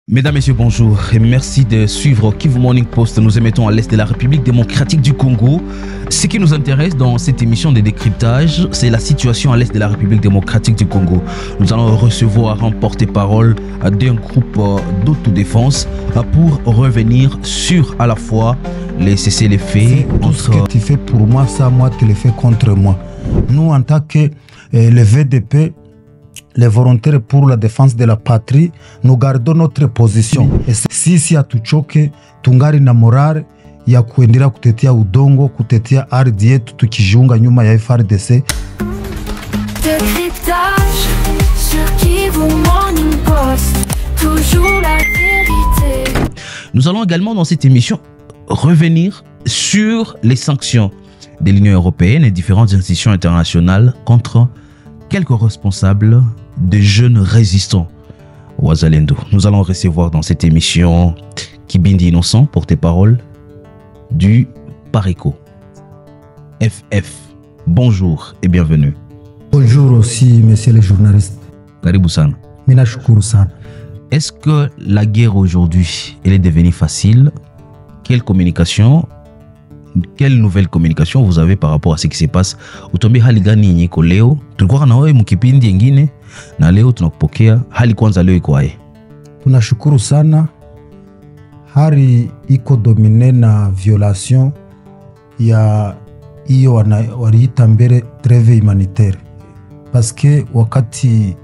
Mesdames, Messieurs, bonjour et merci de suivre Kivu Morning Post. Nous émettons à l'est de la République démocratique du Congo. Ce qui nous intéresse dans cette émission de décryptage, c'est la situation à l'est de la République démocratique du Congo. Nous allons recevoir un porte-parole d'un groupe d'autodéfense pour revenir sur à la fois les cessez-le-feu. Tout ce que tu fais pour moi, ça, moi, tu le fais contre moi. Nous, en tant que le VDP, les volontaires pour la défense de la patrie, nous gardons notre position. Et sisi hatuchoke, tungari na morale ya kuendelea kutetea udongo, kutetea ardhi yetu tukijiunga nyuma ya FARDC. Décryptage sur Kivu Morning Post, toujours la vérité. Nous allons également dans cette émission revenir sur les sanctions de l'Union européenne et différentes institutions internationales contre quelques responsables de jeunes résistants Wazalendo. Nous allons recevoir dans cette émission Kibindi Innocent, porte-parole du Pareco. FF, bonjour et bienvenue. Bonjour aussi, messieurs les journalistes. Karibu sana. Mina shukuru sana. Est-ce que la guerre aujourd'hui, elle est devenue facile? Quelle nouvelle communication vous avez par rapport à ce qui se passe? Utombi hali gani nyiko leo? Tulikuwa na wewe mkipindi nyingine na leo tunakupokea. Hali kwanza leo iko aje? Tunashukuru sana. Hali iko domine na violation ya hiyo waliita mbele trêve humanitaire. Parce que wakati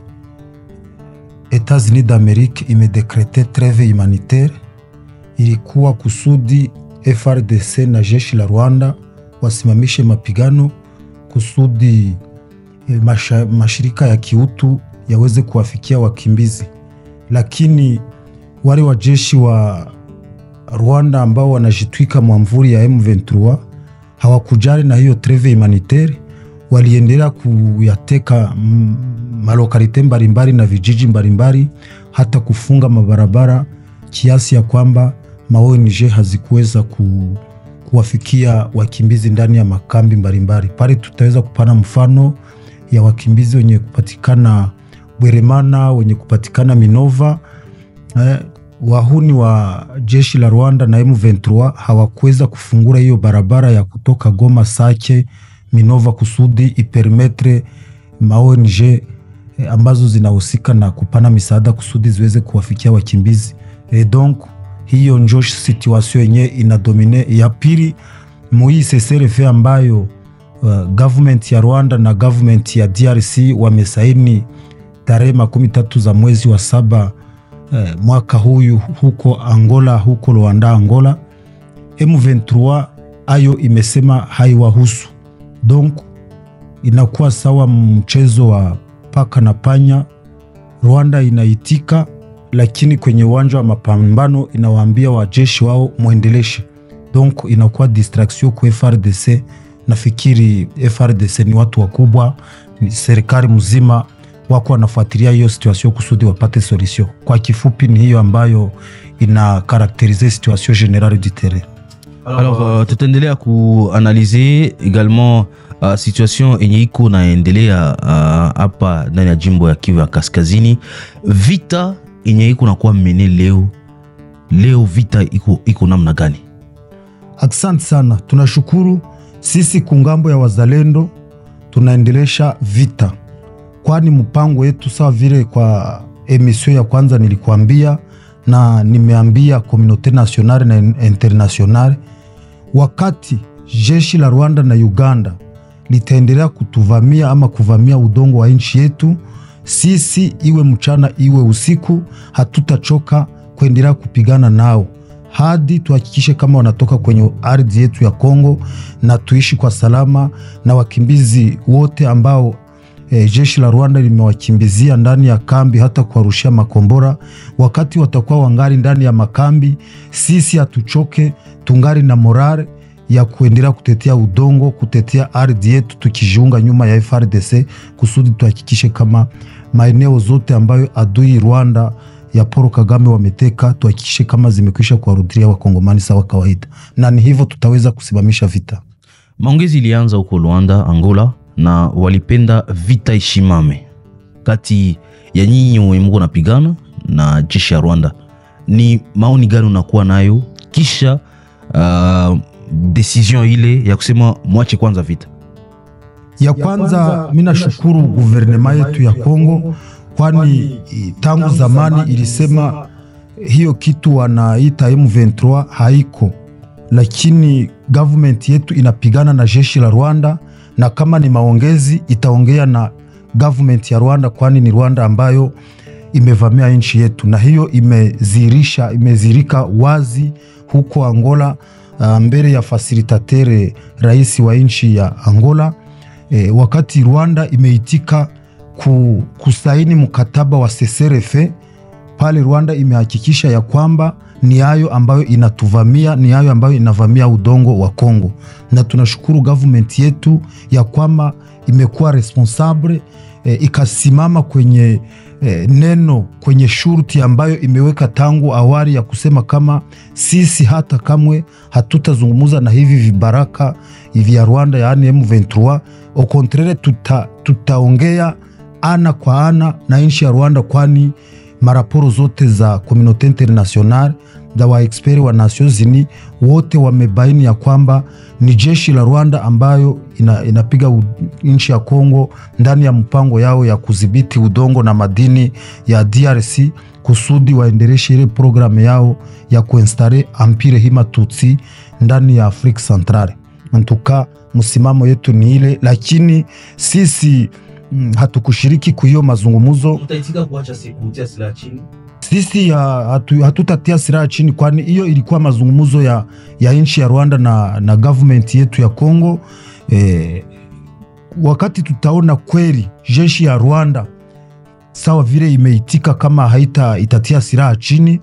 États-Unis d'Amérique imedécrété trêve humanitaire, ilikuwa kusudi FARDC na jeshi la Rwanda wasimamishe mapigano kusudi mashirika ya kiutu yaweze kuwafikia wakimbizi. Lakini wale wa jeshi wa Rwanda ambao wanajitwika mwamvuri ya M23 hawakujali na hiyo trêve humanitaire, waliendelea kuyateka malokalite mbalimbali na vijiji mbalimbali, hata kufunga mabarabara kiasi ya kwamba ONG hazikuweza kuwafikia wakimbizi ndani ya makambi mbalimbali. Pale tutaweza kupana mfano ya wakimbizi wenye kupatikana Bweremana, wenye kupatikana Minova. Wahuni wa jeshi la Rwanda na M23 hawakuweza kufungura hiyo barabara ya kutoka Goma, Sake, Minova kusudi ipermetre ONG ambazo zinahusika na kupana misaada kusudi ziweze kuwafikia wakimbizi. Donc hiyo njo situation yenye inadomine. Ya pili, mui cessez-le-feu ambayo government ya Rwanda na government ya DRC wamesaini tarehe 13 za mwezi wa 7 mwaka huyu huko Angola, huko Rwanda Angola. M23 ayo imesema haiwahusu. Donc inakuwa sawa mchezo wa paka na panya. Rwanda inaitika, lakini kwenye uwanja wa mapambano inawaambia wajeshi wao muendeleshe. Donc inakuwa distraction kwa FARDC. Nafikiri FARDC ni watu wakubwa, ni serikali mzima wako wanafuatilia hiyo situation kusudi wapate solution. Kwa kifupi ni hiyo ambayo ina caractériser situation générale du terrain. Alors tutaendelea kuanalyser également situation yenye iko naendelea hapa ndani ya jimbo ya Kivu ya Kaskazini. Vita yenye iko nakuwa mene leo vita iko namna gani? Asante sana. Tunashukuru sisi kungambo ya wazalendo tunaendelesha vita, kwani mpango yetu sawa vile kwa emission ya kwanza nilikuambia na nimeambia communauté nationale na internationale, wakati jeshi la Rwanda na Uganda litaendelea kutuvamia ama kuvamia udongo wa nchi yetu, sisi iwe mchana iwe usiku hatutachoka kuendelea kupigana nao hadi tuhakikishe kama wanatoka kwenye ardhi yetu ya Kongo na tuishi kwa salama, na wakimbizi wote ambao jeshi la Rwanda limewakimbizia ndani ya kambi hata kuwarushia makombora, wakati watakuwa wangali ndani ya makambi, sisi hatuchoke, tungari na morale ya kuendelea kutetea udongo, kutetea ardhi yetu tukijiunga nyuma ya FARDC kusudi tuhakikishe kama maeneo zote ambayo adui Rwanda ya Paul Kagame wameteka tuhakikishe kama zimekwisha kuwarudia wakongomani sawa kawaida, na ni hivyo tutaweza kusimamisha vita. Maongezi ilianza huko Rwanda, Angola, na walipenda vita ishimame kati ya nyinyi mko napigana na jeshi ya Rwanda. ni maoni gani unakuwa nayo kisha decision ile ya kusema mwache kwanza vita? Ya kwanza mina shukuru guvernema yetu ya Kongo, kwani tangu zamani ilisema hiyo kitu wanaita M23 haiko, lakini government yetu inapigana na jeshi la Rwanda, na kama ni maongezi itaongea na government ya Rwanda, kwani ni Rwanda ambayo imevamia nchi yetu, na hiyo imezirika wazi huko Angola, mbele ya fasilitatere rais wa nchi ya Angola. Wakati Rwanda imeitika kusaini mkataba wa CCRF, pale Rwanda imehakikisha ya kwamba ni hayo ambayo inatuvamia, ni hayo ambayo inavamia udongo wa Kongo, na tunashukuru government yetu ya kwamba imekuwa responsable, ikasimama kwenye neno, kwenye shurti ambayo imeweka tangu awali ya kusema kama sisi hata kamwe hatutazungumuza na hivi vibaraka vya Rwanda, yaani M23. Au contraire, tutaongea ana kwa ana na nchi ya Rwanda, kwani maraporo zote za communauté internationale za wa expert wa Nations Unies wote wamebaini ya kwamba ni jeshi la Rwanda ambayo inapiga nchi ya Kongo ndani ya mpango yao ya kudhibiti udongo na madini ya DRC, kusudi waendeleshe ile programu yao ya kuinstale Empire Hima Tutsi ndani ya Afrika Centrale. Ntuka msimamo yetu ni ile, lakini sisi hatukushiriki kwa hiyo mazungumzo. Utaitika kuacha kutia silaha chini? Sisi hatutatia silaha chini, kwani hiyo ilikuwa mazungumzo ya nchi ya Rwanda na government yetu ya Kongo. Wakati tutaona kweli jeshi ya Rwanda sawa vile imeitika kama itatia silaha chini,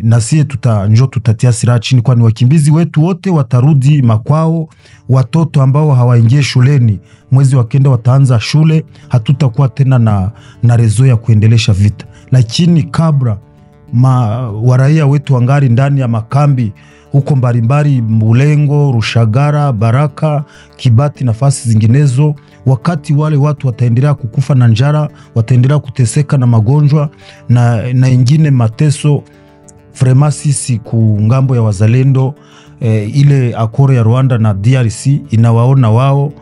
na sie tutatia silaha chini, kwani wakimbizi wetu wote watarudi makwao. Watoto ambao hawaingie shuleni mwezi wa kenda wataanza shule, hatutakuwa tena na rezo ya kuendelesha vita. Lakini kabla waraia wetu wangari ndani ya makambi huko mbalimbali, Mbulengo, Rushagara, Baraka, Kibati, nafasi zinginezo, wakati wale watu wataendelea kukufa na njara, wataendelea kuteseka na magonjwa na ingine mateso, vraiment sisi kungambo ya wazalendo, ile akoro ya Rwanda na DRC inawaona wao,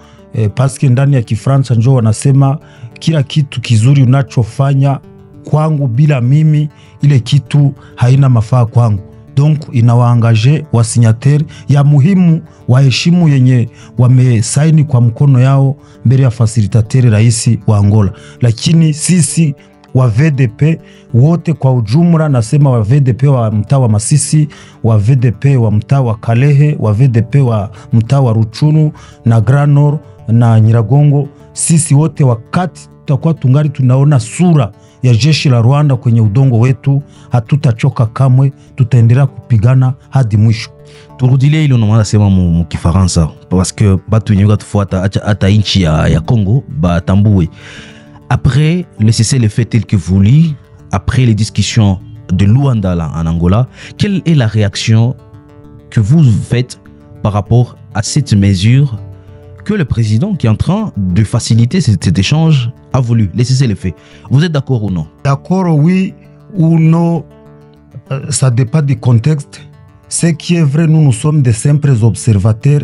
paske ndani ya Kifransa njo wanasema kila kitu kizuri unachofanya kwangu bila mimi, ile kitu haina mafaa kwangu. Donc inawaangaje wasinyateri ya muhimu waheshimu yenye wamesaini kwa mkono yao mbele ya fasilitatere rais wa Angola. Lakini sisi wa VDP wote kwa ujumla, nasema wa VDP wa mtaa wa Masisi, wa VDP wa mtaa wa Kalehe, wa VDP wa mtaa wa Ruchuru na Grand Nord na Nyiragongo, sisi wote wakati tutakuwa tungali tunaona sura ya jeshi la Rwanda kwenye udongo wetu, hatutachoka kamwe, tutaendelea kupigana hadi mwisho. Turudile ile unaona sema mu Kifaransa, parce que batu wenye watufuata hata nchi ya Congo batambue. Après le cessez-le-feu tel que voulu, après les discussions de Luanda là, en Angola, quelle est la réaction que vous faites par rapport à cette mesure que le président qui est en train de faciliter cet échange a voulu laisser le fait? Vous êtes d'accord ou non? D'accord, oui ou non, ça dépend du contexte. Ce qui est vrai, nous sommes des simples observateurs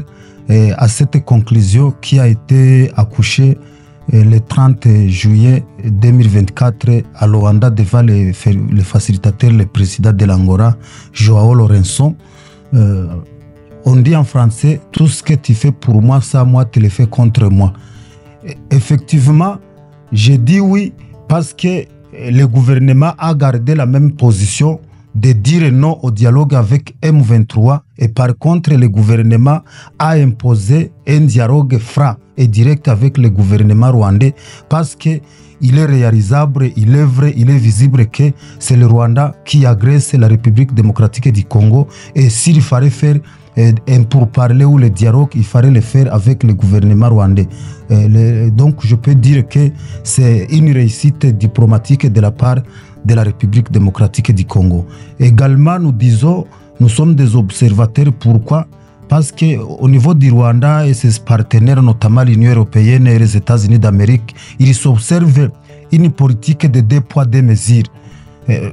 à cette conclusion qui a été accouchée le 30 juillet 2024 à Luanda devant le facilitateur, le président de l'Angola, Joao Lourenço. On dit en français, tout ce que tu fais pour moi, ça, moi, tu le fais contre moi. Effectivement, j'ai dit oui parce que le gouvernement a gardé la même position de dire non au dialogue avec M23, et par contre, le gouvernement a imposé un dialogue franc et direct avec le gouvernement rwandais parce que il est réalisable, il est vrai, il est visible que c'est le Rwanda qui agresse la République démocratique du Congo, et s'il fallait faire pour parler ou le dialogue, il fallait le faire avec le gouvernement rwandais. Donc je peux dire que c'est une réussite diplomatique de la part de la République démocratique du Congo. Également, nous disons, nous sommes des observateurs. Pourquoi? Parce qu'au niveau du Rwanda et ses partenaires, notamment l'Union européenne et les États-Unis d'Amérique, ils observent une politique de 2 poids 2 mesures.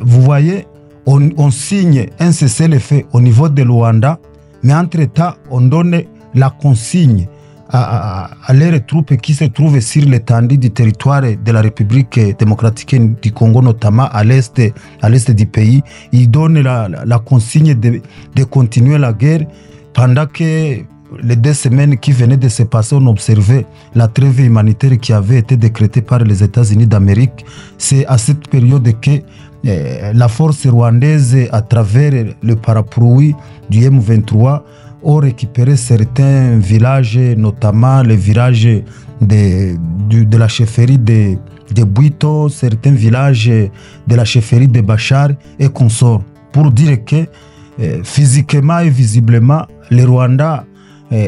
Vous voyez, on signe un cessez-le-feu au niveau de Luanda, mais entre-temps, on donne la consigne à leurs troupes qui se trouvent sur l'étendue du territoire de la République démocratique du Congo, notamment à l'est du pays. Ils donnent la consigne de continuer la guerre pendant que les 2 semaines qui venaient de se passer, on observait la trêve humanitaire qui avait été décrétée par les États-Unis d'Amérique. C'est à cette période que la force rwandaise, à travers le parapluie du M23, ont récupéré certains villages, notamment le village de la chefferie de Bwito, certains villages de la chefferie de Bachar et consorts, pour dire que physiquement et visiblement, le Rwanda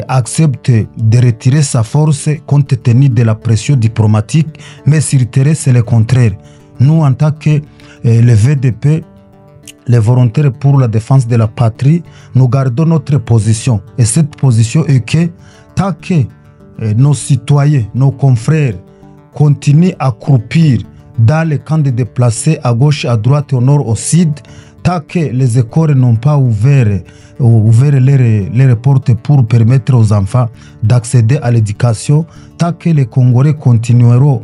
accepte de retirer sa force compte tenu de la pression diplomatique, mais sur le terrain, c'est le contraire. Nous, en tant que le VDP, les volontaires pour la défense de la patrie, nous gardons notre position. Et cette position est que tant que nos citoyens, nos confrères continuent à croupir dans les camps de déplacés à gauche, à droite, au nord, au sud, tant que les écoles n'ont pas ouvert les portes pour permettre aux enfants d'accéder à l'éducation, tant que les Congolais continueront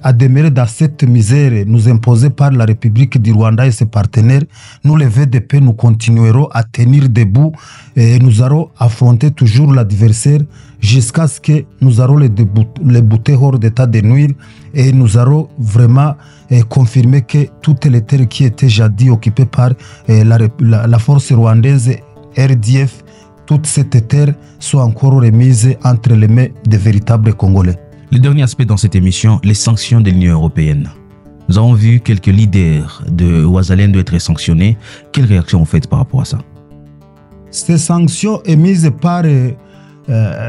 à demeurer dans cette misère nous imposée par la République du Rwanda et ses partenaires, nous les VDP, nous continuerons à tenir debout et nous allons affronter toujours l'adversaire jusqu'à ce que nous allons les bouter hors d'état de nuire et nous allons vraiment confirmer que toutes les terres qui étaient jadis occupées par la force rwandaise, RDF, toutes ces terres sont encore remises entre les mains des véritables Congolais. Le dernier aspect dans cette émission, les sanctions de l'Union européenne. Nous avons vu quelques leaders de Ouazalendo être sanctionnés. Quelle réaction vous faites par rapport à ça? Ces sanctions émises par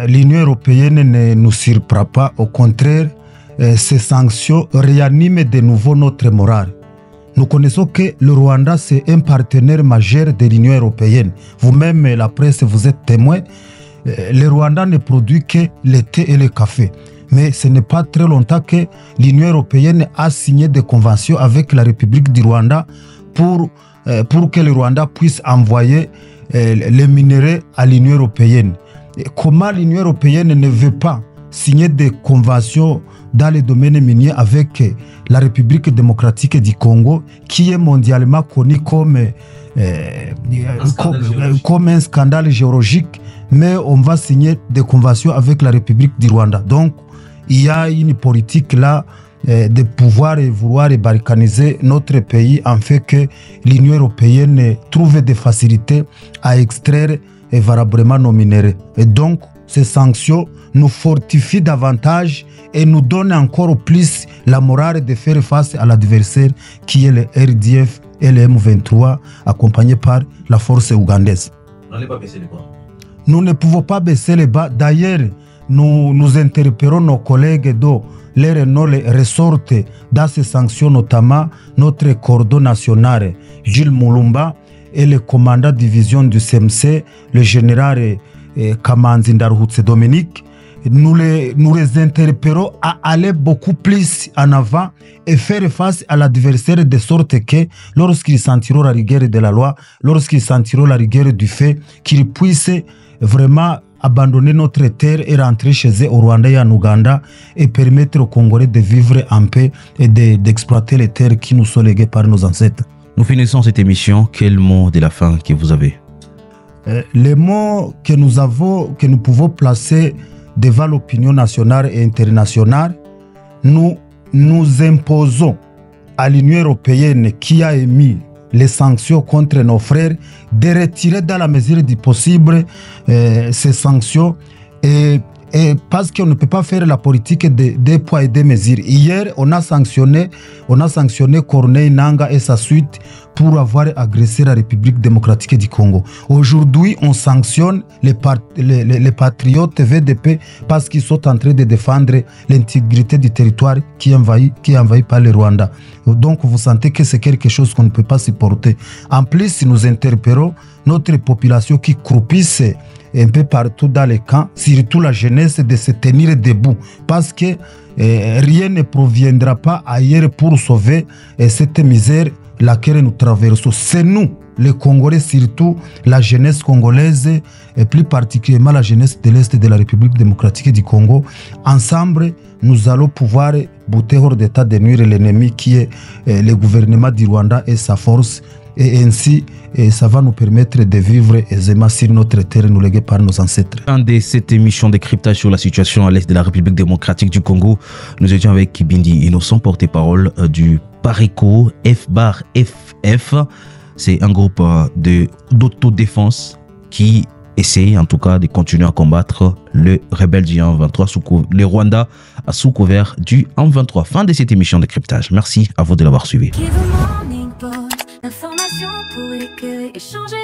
l'Union européenne ne nous surprend pas. Au contraire, ces sanctions réaniment de nouveau notre morale. Nous connaissons que le Rwanda, c'est un partenaire majeur de l'Union européenne. Vous-même, la presse, vous êtes témoin. Le Rwanda ne produit que le thé et le café. Mais ce n'est pas très longtemps que l'Union européenne a signé des conventions avec la République du Rwanda pour que le Rwanda puisse envoyer les minerais à l'Union européenne. Et comment l'Union européenne ne veut pas signer des conventions dans les domaines miniers avec la République démocratique du Congo, qui est mondialement connue comme un scandale géologique, mais on va signer des conventions avec la République du Rwanda. Donc, il y a une politique là de pouvoir et vouloir balkaniser notre pays en fait que l'Union européenne trouve des facilités à extraire variablement nos minéraux. Et donc, ces sanctions nous fortifient davantage et nous donnent encore plus la morale de faire face à l'adversaire qui est le RDF et le M23 accompagné par la force ougandaise. N'allez pas baisser les bras. Nous ne pouvons pas baisser les bras. D'ailleurs, nous interpellons nos collègues dont les noms ressortent dans ces sanctions, notamment notre cordon national, Gilles Moulumba, et le commandant de division du CMC, le général Kamanzi Ndaruhutse Dominique. Nous les interpellons à aller beaucoup plus en avant et faire face à l'adversaire de sorte que lorsqu'ils sentiront la rigueur de la loi, lorsqu'ils sentiront la rigueur du fait, qu'ils puissent vraiment abandonner notre terre et rentrer chez eux au Rwanda et en Ouganda et permettre aux Congolais de vivre en paix et d'exploiter les terres qui nous sont léguées par nos ancêtres. Nous finissons cette émission. Quel mot de la fin que vous avez? Les mots que nous pouvons placer devant l'opinion nationale et internationale, nous imposons à l'Union européenne qui a émis les sanctions contre nos frères de retirer dans la mesure du possible ces sanctions et parce qu'on ne peut pas faire la politique des poids et des mesures. Hier, on a sanctionné Corneille Nangaa et sa suite pour avoir agressé la République démocratique du Congo. Aujourd'hui, on sanctionne les patriotes VDP parce qu'ils sont en train de défendre l'intégrité du territoire qui est envahi par le Rwanda. Donc, vous sentez que c'est quelque chose qu'on ne peut pas supporter. En plus, nous interpellons notre population qui croupisse un peu partout dans les camps, surtout la jeunesse, de se tenir debout parce que rien ne proviendra pas ailleurs pour sauver cette misère. laquelle nous traversons. C'est nous, les Congolais, surtout la jeunesse congolaise, et plus particulièrement la jeunesse de l'Est de la République démocratique du Congo. Ensemble, nous allons pouvoir bouter hors d'état de nuire l'ennemi qui est le gouvernement du Rwanda et sa force. Et ainsi, ça va nous permettre de vivre aisément sur notre terre nous léguée par nos ancêtres. Dans cette émission de décryptage sur la situation à l'Est de la République démocratique du Congo, nous étions avec Kibindi Innocent, porte-parole du PARECO FF. C'est un groupe d'autodéfense qui essaye en tout cas de continuer à combattre le rebelle du 1-23, le Rwanda sous couvert du 1-23. Fin de cette émission de décryptage. Merci à vous de l'avoir suivi. L'information pour éclairer et changer